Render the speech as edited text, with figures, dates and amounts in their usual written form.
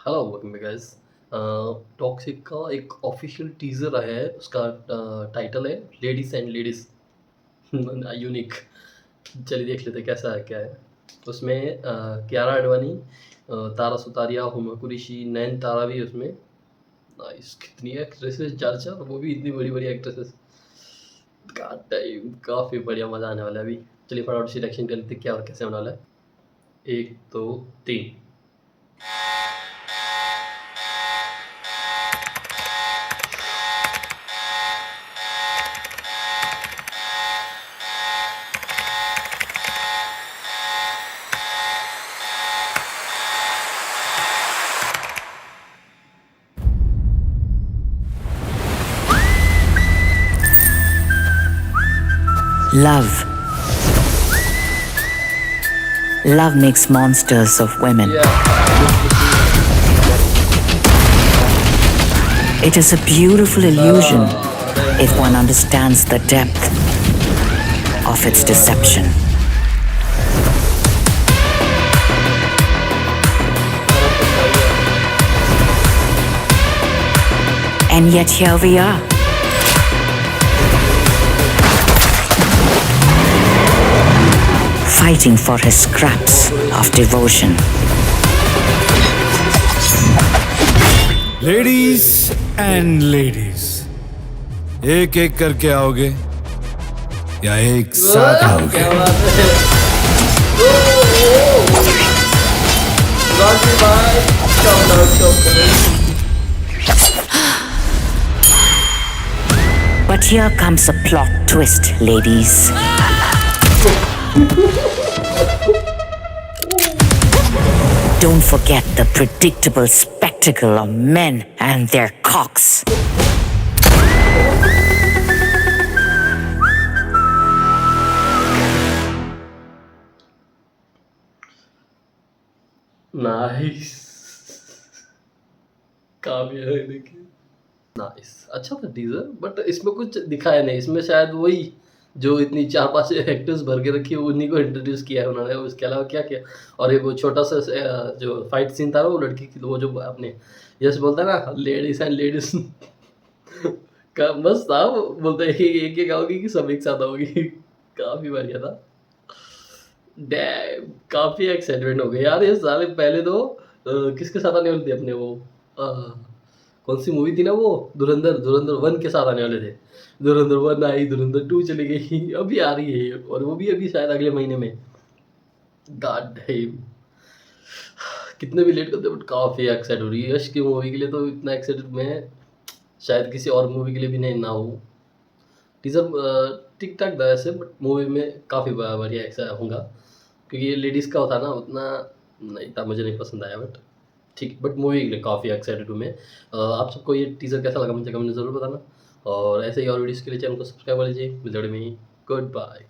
Hello welcome back guys. Toxic का एक official teaser आया है। उसका टाइटल है लेडीज एंड लेडीज यूनिक। चलिए देख लेते हैं कैसा है क्या है। उसमें कियारा आडवाणी, तारा सुतारिया, हुमा कुरैशी, नयन तारा भी है उसमें। नाइस, कितनी एक्ट्रेसेस, चार चार, वो भी इतनी बड़ी बड़ी एक्ट्रेसेस। काफी बढ़िया, मजा आने वाला है अभी। चलिए फटाफट सिलेक्शन कर लेते हैं क्या और कैसे होने वाला है। एक दो तीन। Love. Love makes monsters of women. It is a beautiful illusion if one understands the depth of its deception. And yet here we are. Fighting for his scraps of devotion. Ladies and ladies, एक एक करके आओगे या एक साथ आओगे? क्या बात है। राजी भाई, चौक करो। But here comes a plot twist, ladies. Don't forget the predictable spectacle of men and their cocks. Nice, कामयाब है देखिए। नाइस, अच्छा था टीजर, बट इसमें कुछ दिखाया नहीं। इसमें शायद वही जो इतनी चार पांच एक्टर्स भर के रखी है उन्हीं को इंट्रोड्यूस किया है उन्होंने। उसके अलावा क्या किया। और एक वो छोटा सा जो फाइट सीन था वो लड़की की, वो जो अपने यस बोलता है ना, लेडीज एंड लेडीज का मस्त था। वो बोलता है एक एक आओगी कि सब एक साथ आओगी। काफी बढ़िया था। डैम, काफी एक्साइटमेंट हो गई यार ये साले। पहले तो किसके साथ आने वाले थे अपने वो, कौन सी मूवी थी ना वो, धुरंधर। धुरंधर 1 के साथ आने वाले थे। धुरंधर 1 आई, धुरंधर 2 चली गई, अभी आ रही है और वो भी अभी शायद अगले महीने में। गॉड डैम, कितने भी लेट करते बट काफ़ी एक्साइट हो रही है। यश की मूवी के लिए तो इतना एक्साइटेड मैं शायद किसी और मूवी के लिए भी नहीं ना हूँ। टीजर ठीक ठाक था ऐसे, बट मूवी में काफ़ी बढ़िया ऐसा होगा। क्योंकि ये लेडीज़ का होता ना, उतना नहीं था, मुझे नहीं पसंद आया। बट ठीक, बट मूवी के लिए काफ़ी एक्साइटेड हूँ मैं। आप सबको ये टीज़र कैसा लगा मुझे कमेंट में ज़रूर बताना। और ऐसे ही और वीडियोज़ के लिए चैनल को सब्सक्राइब कर लीजिए। मिलते हैं, गुड बाय।